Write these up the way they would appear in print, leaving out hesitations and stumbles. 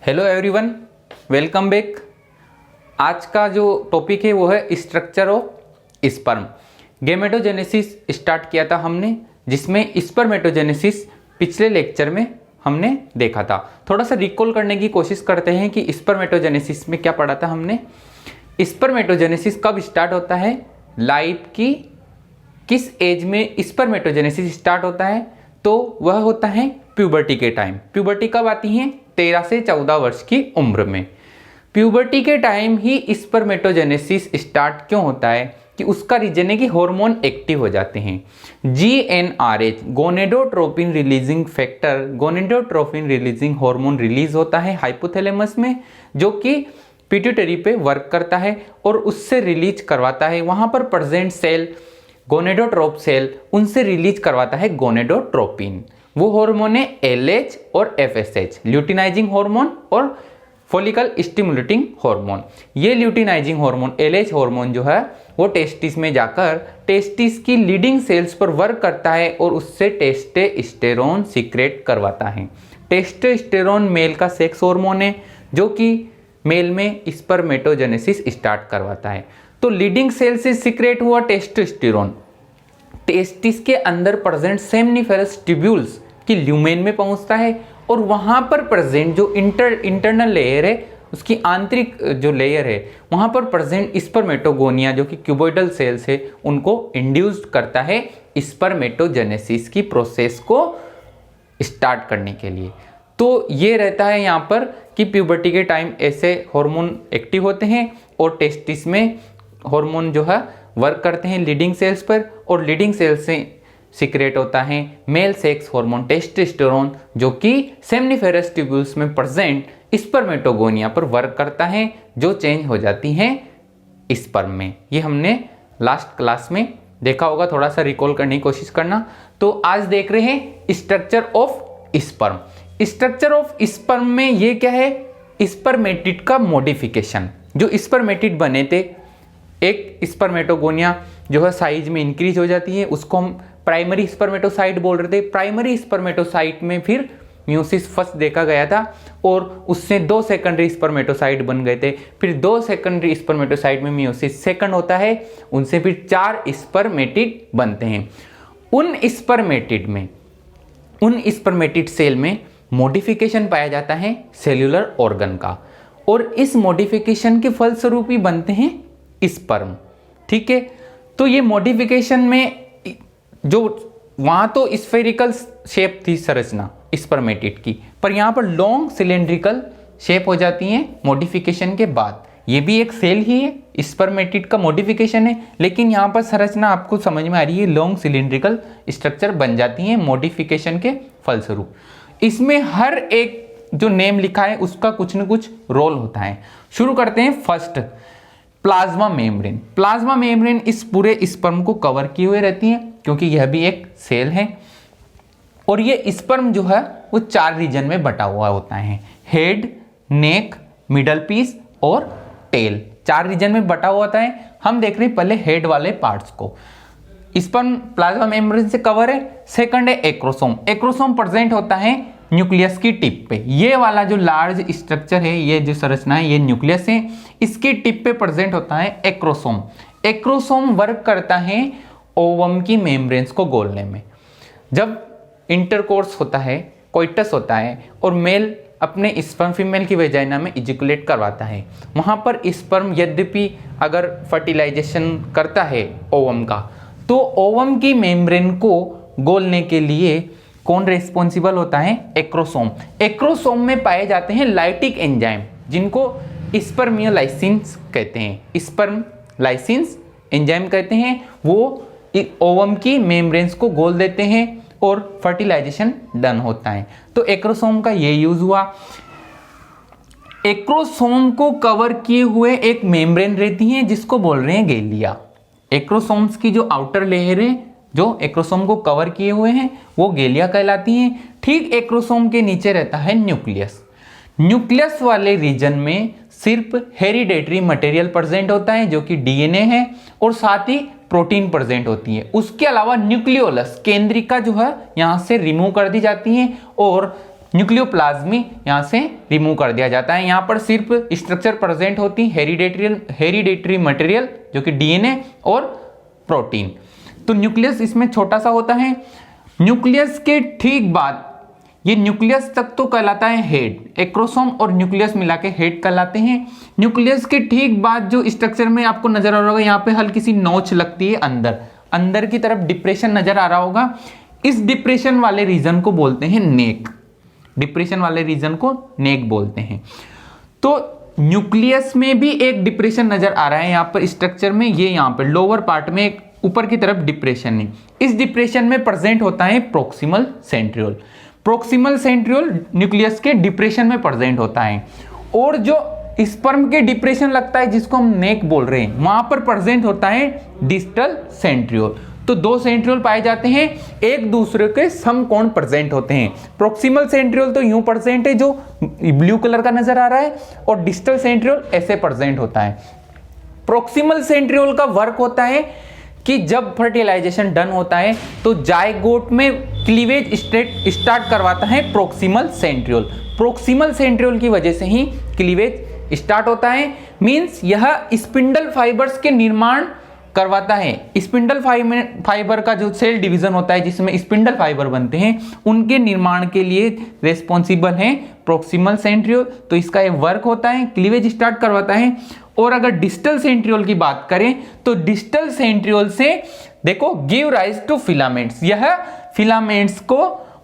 Hello everyone, welcome back. आज का जो टॉपिक है वो है structure of sperm. Gametogenesis start किया था हमने, जिसमें स्पर्मेटोजेनेसिस पिछले लेक्चर में हमने देखा था। थोड़ा सा रिकॉल करने की कोशिश करते हैं कि स्पर्मेटोजेनेसिस में क्या पढ़ा था हमने। स्पर्मेटोजेनेसिस कब स्टार्ट होता है, लाइफ की किस एज में स्पर्मेटोजेनेसिस स्टार्ट होता है, तो वह होता है प्यूबर्टी के टाइम। प्यूबर्टी कब आती है? 13 से 14 वर्ष की उम्र में। प्यूबर्टी के टाइम ही स्पर्मेटोजेनेसिस स्टार्ट क्यों होता है कि उसका रीजन है कि हार्मोन एक्टिव हो जाते हैं। GnRH gonadotropin releasing factor, gonadotropin releasing hormone release होता है हाइपोथैलेमस में, जो कि पिट्यूटरी पे वर्क करता है और उससे रिलीज करवाता है वहां पर प्रेजेंट सेल गोनेडोट्रोप सेल, उनसे रिलीज करवाता है गोनेडोट्रोपिन। वो हार्मोन है LH और FSH, ल्यूटिनाइजिंग हार्मोन और फॉलिकल स्टिमुलेटिंग हार्मोन। ये ल्यूटिनाइजिंग हार्मोन LH हार्मोन जो है वो टेस्टिस में जाकर टेस्टिस की लीडिंग सेल्स पर वर्क करता है और उससे टेस्टोस्टेरोन सीक्रेट करवाता है। टेस्टोस्टेरोन मेल का सेक्स हार्मोन है जो कि मेल में स्पर्मेटोजेनेसिस स्टार्ट करवाता है। तो लीडिंग सेल से सीक्रेट हुआ टेस्टोस्टेरोन टेस्टिस के अंदर प्रेजेंट सेमनिफेरस ट्यूब्यूल्स की ल्यूमेन में पहुंचता है और वहां पर प्रेजेंट जो इंटरनल लेयर है, उसकी आंतरिक जो लेयर है, वहां पर प्रेजेंट स्पर्मेटोगोनिया जो कि क्यूबोइडल सेल्स है, उनको इंड्यूस्ड करता है स्पर्मेटोजेनेसिस की प्रोसेस को स्टार्ट करने के लिए। तो ये रहता है यहाँ पर कि प्यूबर्टी के टाइम ऐसे हार्मोन एक्टिव होते हैं और टेस्टिस में हार्मोन जो है वर्क करते हैं लीडिंग सेल्स पर, और लीडिंग सेल्स से सीक्रेट होता है मेल सेक्स हार्मोन टेस्टोस्टेरोन, जो कि सेमनिफेरस ट्यूब्यूल्स में प्रेजेंट स्पर्मेटोगोनिया पर वर्क करता है, जो चेंज हो जाती हैं स्पर्म में। ये हमने लास्ट क्लास में देखा होगा, थोड़ा सा रिकॉल करने की कोशिश करना। तो आज देख रहे हैं structure of sperm. Structure of sperm में ये क्या है? स्पर्मेटिड का मॉडिफिकेशन। जो स्पर्मेटिड बने थे, एक स्पर्मेटोगोनिया जो है साइज में इंक्रीज हो जाती है, उसको हम प्राइमरी स्पर्मेटोसाइट बोल रहे थे। प्राइमरी स्पर्मेटोसाइट में फिर म्यूसिस फर्स्ट देखा गया था और उससे 2 सेकेंडरी स्पर्मेटोसाइट बन गए थे। फिर 2 सेकेंडरी स्पर्मेटोसाइट में म्यूसिस सेकंड होता है, उनसे फिर 4 स्पर्मेटिड बनते हैं। उन स्पर्मेटिड सेल में मॉडिफिकेशन पाया जाता है सेल्यूलर ऑर्गन का, और इस मॉडिफिकेशन के फलस्वरूप ही बनते हैं स्पर्म। ठीक है, तो ये मॉडिफिकेशन में जो वहां तो स्फेरिकल शेप थी संरचना स्पर्मेटिड की, पर यहां पर लॉन्ग सिलेंड्रिकल शेप हो जाती है मॉडिफिकेशन के बाद। ये भी एक सेल ही है, स्पर्मेटिड का मॉडिफिकेशन है, लेकिन यहां पर संरचना आपको समझ में आ रही है, लॉन्ग सिलेंड्रिकल स्ट्रक्चर बन जाती है मॉडिफिकेशन के फलस्वरूप। इसमें हर एक जो नेम लिखा है उसका कुछ न कुछ रोल होता है। शुरू करते हैं first, plasma membrane. Plasma membrane इस पूरे स्पर्म को कवर किए हुए रहती है, क्योंकि यह भी एक सेल है। और ये स्पर्म जो है वो 4 रीजन में बटा हुआ होता है, हेड, नेक, मिडल पीस और टेल। 4 रीजन में बटा हुआ होता है। हम देख रहे हैं पहले हेड वाले पार्ट्स को। स्पर्म प्लाज्मा मेम्ब्रेन से कवर है। सेकंड है एक्रोसोम। एक्रोसोम प्रेजेंट होता है न्यूक्लियस की टिप पे। ये वाला जो लार्ज स्ट्रक्चर है, ये जो संरचना है, ये न्यूक्लियस है, इसके टिप पे प्रेजेंट होता है एक्रोसोम। एक्रोसोम वर्क करता है ओवम की मेम्ब्रेन्स को गोलने में। जब इंटरकोर्स होता है, कोइटस होता है, और मेल अपने स्पर्म फीमेल की वेजाइना में इजैकुलेट करवाता है, वहां पर स्पर्म यद्यपि अगर फर्टिलाइजेशन करता है ओवम का, तो ओवम की मेम्ब्रेन को गोलने के लिए कौन रेस्पॉन्सिबल होता है? एक्रोसोम। एक्रोसोम में पाए जाते हैं लाइटिक एंजाइम, जिनको स्पर्मियोलाइसिन्स कहते हैं। स्पर्म लाइसिन्स एंजाइम कहते हैं। वो ओवम की मेम्ब्रेन्स को गोल देते हैं और फर्टिलाइजेशन डन होता है। तो एक्रोसोम का ये यूज हुआ। एक्रोसोम को कवर किए हुए एक मेम्ब्रेन रहती है, जिसको बोल रहे हैं गेलिया। एक्रोसोम्स की जो आउटर लेयर है, जो एक्रोसोम को कवर किए हुए हैं, वो गेलिया कहलाती हैं। ठीक एक्रोसोम के नीचे रहता है न्यूक्लियस। न्यूक्लियस वाले रीजन में सिर्फ हेरिडेटरी मटेरियल प्रेजेंट होता है, जो कि डीएनए है, और साथ ही प्रोटीन प्रेजेंट होती है। उसके अलावा न्यूक्लियोलस केंद्रिका जो है यहां से रिमूव कर दी जाती है और न्यूक्लियोप्लाज्मी यहाँ से रिमूव कर दिया जाता है। यहाँ पर सिर्फ स्ट्रक्चर प्रेजेंट होती है हेरिडेटरी मटेरियल जो कि डीएनए और प्रोटीन। तो न्यूक्लियस इसमें छोटा सा होता है। न्यूक्लियस के ठीक बाद ये न्यूक्लियस तक तो कहलाता है हेड, एक्रोसोम और न्यूक्लियस मिला के हेड कहलाते हैं। न्यूक्लियस के ठीक बाद जो स्ट्रक्चर में आपको नजर आ रहा होगा, यहाँ पे हल्की सी नोच लगती है अंदर की तरफ डिप्रेशन नजर आ रहा होगा। इस डिप्रेशन वाले रीजन को बोलते हैं नेक, डिप्रेशन वाले रीजन को नेक बोलते हैं। तो न्यूक्लियस में भी एक डिप्रेशन नजर आ रहा है यहाँ पर स्ट्रक्चर में, ये यहाँ पर लोअर पार्ट में एक ऊपर की तरफ डिप्रेशन है। इस डिप्रेशन में प्रेजेंट होता है proximal centriole. Proximal centriole nucleus के डिप्रेशन में प्रेजेंट होता है। और जो स्पर्म के डिप्रेशन लगता है जिसको हम नेक बोल रहे हैं, वहां पर प्रेजेंट होता है डिस्टल सेंट्रियोल। तो दो सेंट्रियोल पाए जाते हैं, एक दूसरे के समकोण प्रेजेंट होते हैं। प्रोक्सिमल सेंट्रियोल तो यूं प्रेजेंट है जो ब्लू कलर का नजर आ रहा है, और डिस्टल सेंट्रियोल ऐसे प्रेजेंट होता है। प्रोक्सिमल सेंट्रियोल का वर्क होता है कि जब फर्टिलाइजेशन डन होता है तो जायगोट में क्लीवेज स्टार्ट करवाता है प्रोक्सिमल सेंट्रियोल। प्रोक्सिमल सेंट्रियोल की वजह से ही क्लीवेज स्टार्ट होता है। मींस यह स्पिंडल फाइबर्स के निर्माण करवाता है। स्पिंडल फाइबर का जो सेल डिवीजन होता है जिसमें स्पिंडल फाइबर बनते हैं, उनके निर्माण के लिए रेस्पॉन्सिबल है प्रोक्सिमल सेंट्रियोल। तो इसका ये वर्क होता है, क्लीवेज स्टार्ट करवाता है। और अगर डिस्टल सेंट्रियोल की बात करें तो डिस्टल सेंट्रियोल से देखो गिव राइज टू फिलामेंट्स, यह फिलामेंट्स को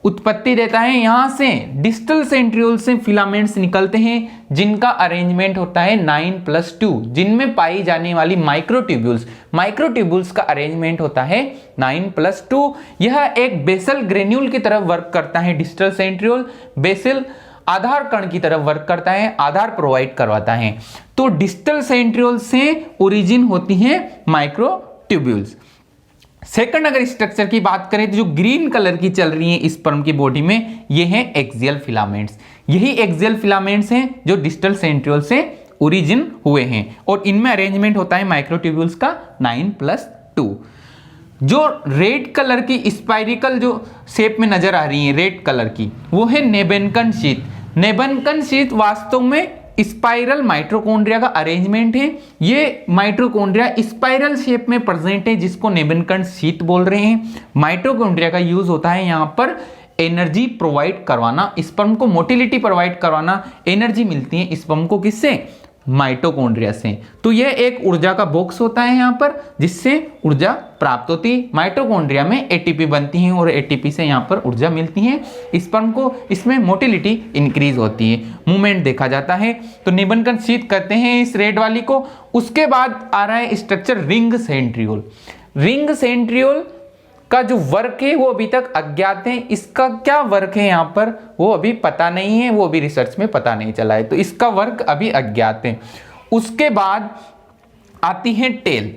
उत्पत्ति देता है। यहां से डिस्टल सेंट्रियोल से फिलामेंट्स निकलते हैं जिनका अरेंजमेंट होता है 9+2, जिनमें पाई जाने वाली माइक्रोट्यूब्यूल्स का अरेंजमेंट होता है 9+2। यह एक बेसल ग्रेन्यूल की तरह वर्क करता है। डिस्टल सेंट्रियोल बेसल आधार कण की तरफ वर्क करता है, आधार प्रोवाइड करवाता है। तो डिस्टल सेंट्रियोल से ओरिजिन होती है माइक्रोट्यूब्यूल्स। सेकंड अगर स्ट्रक्चर की बात करें तो जो ग्रीन कलर की चल रही है स्पर्म की बॉडी में, ये है एक्सियल फिलामेंट्स। यही एक्सियल फिलामेंट्स हैं जो डिस्टल सेंट्रियोल से ओरिजिन हुए हैं, और इनमें अरेंजमेंट होता है माइक्रोट्यूब्यूल्स का 9+2। जो रेड कलर की स्पाइरिकल जो शेप में नजर आ रही है रेड कलर की, वो है नेबेनकन शीथ। नेबेनकन शीथ वास्तव में स्पाइरल माइटोकॉन्ड्रिया का अरेंजमेंट है। ये माइटोकॉन्ड्रिया स्पाइरल शेप में प्रेजेंट है जिसको नेबेनकन शीथ बोल रहे हैं। माइटोकॉन्ड्रिया का यूज होता है यहाँ पर एनर्जी प्रोवाइड करवाना, स्पर्म को मोटिलिटी प्रोवाइड करवाना। एनर्जी मिलती है स्पर्म को किससे? माइटोकॉन्ड्रिया से। तो यह एक ऊर्जा का बॉक्स होता है यहाँ पर जिससे ऊर्जा प्राप्त होती है। माइटोकॉन्ड्रिया में एटीपी बनती है और एटीपी से यहाँ पर ऊर्जा मिलती है स्पर्म को, इसमें मोटिलिटी इंक्रीज होती है, मूवमेंट देखा जाता है। तो निबंकन शीथ कहते हैं इस रेड वाली को। उसके बाद आ रहा है structure ring centriole. Ring centriole का जो वर्क है वो अभी तक अज्ञात है। इसका क्या वर्क है यहाँ पर वो अभी पता नहीं है, वो अभी रिसर्च में पता नहीं चला है, तो इसका वर्क अभी अज्ञात है। उसके बाद आती है टेल।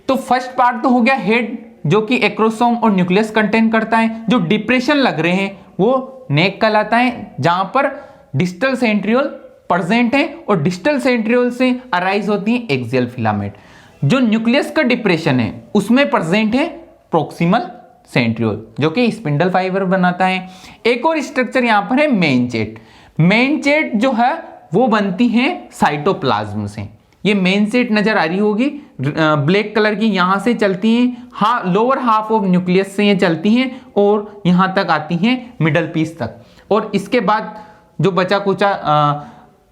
तो फर्स्ट पार्ट तो हो गया हेड जो कि एक्रोसोम और न्यूक्लियस कंटेन करता है। जो डिप्रेशन लग रहे हैं वो नेक कहलाता है, जहां पर डिस्टल सेंट्रियोल प्रेजेंट है और डिस्टल सेंट्रियोल से अराइज होती है एक्सियल फिलामेंट। जो न्यूक्लियस का डिप्रेशन है उसमें प्रेजेंट है प्रोक्सिमल सेंट्रियोल जो कि स्पिंडल फाइबर बनाता है। एक और स्ट्रक्चर यहां पर है मेन चेट। मेन चेट जो है वो बनती है साइटोप्लाज्म से। ये मेन चेट नजर आ रही होगी ब्लैक कलर की, यहां से चलती हैं लोअर हाफ ऑफ न्यूक्लियस से ये चलती हैं और यहां तक आती हैं मिडल पीस तक, और इसके बाद जो बचा कुचा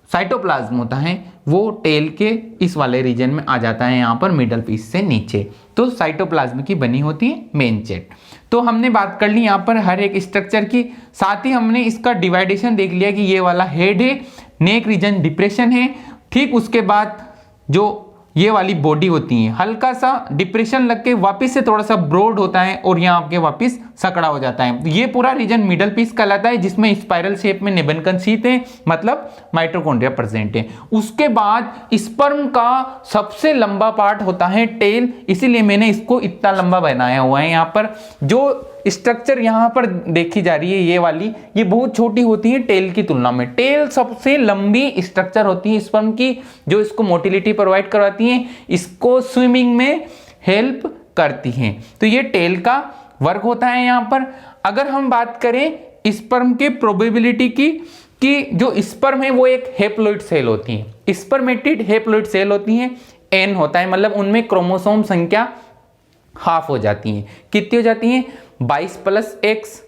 साइटोप्लाज्म होता है वो टेल के इस वाले रीजन में आ जाता है, यहाँ पर मिडल पीस से नीचे। तो साइटोप्लाज्म की बनी होती है मेन चेट। तो हमने बात कर ली यहाँ पर हर एक स्ट्रक्चर की, साथ ही हमने इसका डिवाइडेशन देख लिया कि ये वाला हेड है, नेक रीजन डिप्रेशन है। ठीक उसके बाद जो ये वाली बॉडी होती है हल्का सा डिप्रेशन लग के वापस से थोड़ा सा ब्रॉड होता है और यहाँ आपके वापस सकड़ा हो जाता है। तो ये पूरा रीजन मिडल पीस कहलाता है जिसमें स्पाइरल शेप में निबंकन शीथ है, मतलब माइटोकॉन्ड्रिया प्रेजेंट है। उसके बाद स्पर्म का सबसे लंबा पार्ट होता है टेल, इसीलिए मैंने इसको इतना लंबा बनाया हुआ है। यहाँ पर जो स्ट्रक्चर यहाँ पर देखी जा रही है ये वाली, ये बहुत छोटी होती है टेल की तुलना में। टेल सबसे लंबी स्ट्रक्चर होती है स्पर्म की जो इसको मोटिलिटी प्रोवाइड करवाती है, इसको स्विमिंग में हेल्प करती हैं। तो ये टेल का वर्क होता है यहाँ पर। अगर हम बात करें स्पर्म के प्रोबेबिलिटी की कि जो स्पर्म है वो एक हैप्लॉइड सेल होती है, स्पर्मेटिड हैप्लॉइड सेल होती हैं, n होता है, मतलब उनमें क्रोमोसोम संख्या हाफ हो जाती है। कितनी हो जाती है? 22 plus X,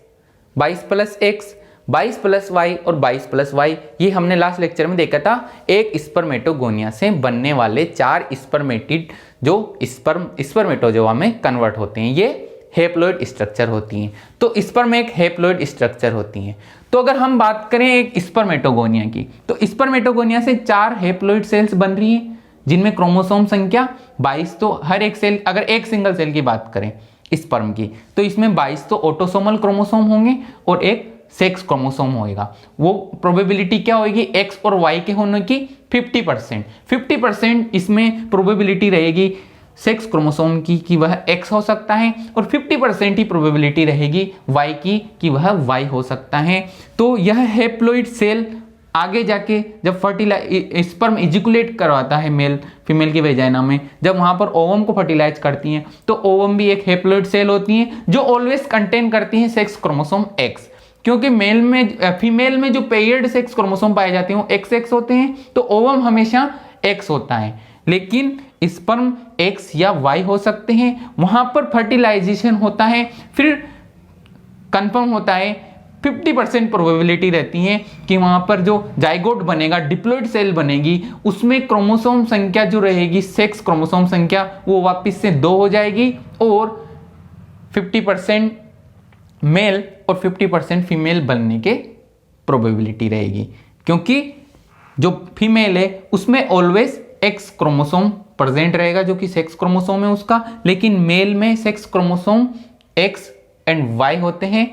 22 plus X, 22 plus Y और 22 प्लस वाई। ये हमने लास्ट लेक्चर में देखा था, एक स्पर्मेटोगोनिया से बनने वाले 4 स्पर्मेटिड जो स्पर्मेटोजोआ में कन्वर्ट होते हैं, ये हैप्लॉइड स्ट्रक्चर होती हैं। तो स्पर्म एक हैप्लॉइड स्ट्रक्चर होती हैं। तो अगर हम बात करें एक स्पर्मेटोगोनिया की, तो स्पर्मेटोगोनिया से 4 हैप्लॉइड सेल्स बन रही हैं जिनमें क्रोमोसोम संख्या 22, तो हर एक सेल, अगर एक सिंगल सेल की बात करें स्पर्म की, तो इसमें 22 तो ऑटोसोमल क्रोमोसोम होंगे और एक सेक्स क्रोमोसोम होएगा। वो प्रोबेबिलिटी क्या होगी? एक्स और वाई के होने की 50%, 50% इसमें प्रोबेबिलिटी रहेगी सेक्स क्रोमोसोम की कि वह एक्स हो सकता है, और 50% ही प्रोबेबिलिटी रहेगी वाई की कि वह वाई हो सकता है। तो यह हैप्लॉइड सेल आगे जाके जब स्पर्म इजिकुलेट करवाता है मेल फीमेल की वेजाइना में, जब वहां पर ओवम को फर्टिलाइज करती हैं, तो ओवम भी एक हैप्लॉइड सेल होती हैं जो ऑलवेज कंटेन करती हैं सेक्स क्रोमोसोम एक्स, क्योंकि फीमेल में जो पेयर्ड सेक्स क्रोमोसोम पाए जाते हैं वो XX होते हैं, तो ओवम हमेशा X होता है, लेकिन स्पर्म X या Y हो सकते हैं। वहां पर फर्टिलाइजेशन होता है, फिर कंफर्म होता है, 50% प्रोबेबिलिटी रहती है कि वहां पर जो जाइगोट बनेगा, डिप्लॉइड सेल बनेगी, उसमें क्रोमोसोम संख्या जो रहेगी, सेक्स क्रोमोसोम संख्या, वो वापस से 2 हो जाएगी और 50% मेल और 50% फीमेल बनने के प्रोबेबिलिटी रहेगी, क्योंकि जो फीमेल है उसमें ऑलवेज एक्स क्रोमोसोम प्रेजेंट रहेगा जो कि सेक्स क्रोमोसोम है उसका, लेकिन मेल में sex chromosome X and Y होते हैं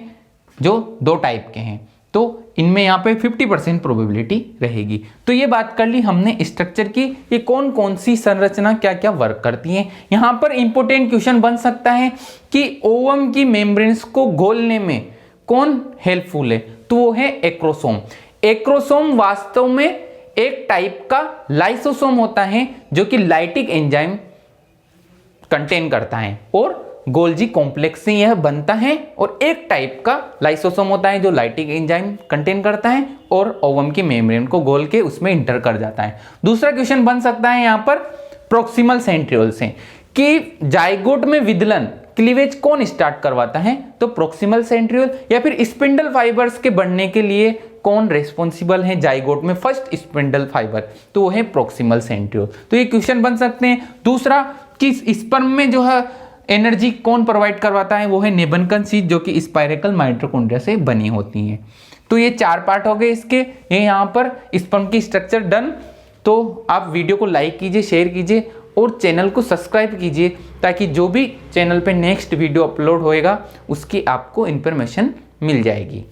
जो 2 टाइप के हैं, तो इनमें यहाँ पे 50% प्रोबेबिलिटी रहेगी। तो ये बात कर ली हमने स्ट्रक्चर की, ये कौन कौन सी संरचना क्या क्या वर्क करती है। यहाँ पर इंपॉर्टेंट क्वेश्चन बन सकता है कि ओवम की मेम्ब्रेन्स को घोलने में कौन हेल्पफुल है, तो वो है एक्रोसोम। एक्रोसोम वास्तव में एक टाइप का लाइसोसोम होता है जो कि लाइटिक एंजाइम कंटेन करता है और गोल्जी कॉम्प्लेक्स से यह बनता है, और एक टाइप का लाइसोसोम होता है जो लाइटिक एंजाइम कंटेन करता है और ओवम की मेम्ब्रेन को घोल के उसमें इंटर कर जाता है। दूसरा क्वेश्चन बन सकता है यहाँ पर प्रोक्सिमल सेंट्रियोल से कि जाइगोट में विदलन क्लीवेज कौन स्टार्ट करवाता है, तो प्रोक्सिमल सेंट्रियोल, या फिर स्पिंडल फाइबर्स के बनने के लिए कौन रेस्पॉन्सिबल है जाइगोट में फर्स्ट स्पिंडल फाइबर, तो वो है प्रोक्सिमल सेंट्रियोल। तो ये क्वेश्चन बन सकते हैं। दूसरा कि स्पर्म में जो है एनर्जी कौन प्रोवाइड करवाता है, वो है नेबनकन सीट जो कि स्पाइरेकल माइटोकॉन्ड्रिया से बनी होती हैं। तो ये 4 पार्ट हो गए इसके, ये यहाँ पर स्पर्म की स्ट्रक्चर डन। तो आप वीडियो को लाइक कीजिए, शेयर कीजिए और चैनल को सब्सक्राइब कीजिए, ताकि जो भी चैनल पे नेक्स्ट वीडियो अपलोड होएगा उसकी आपको इन्फॉर्मेशन मिल जाएगी।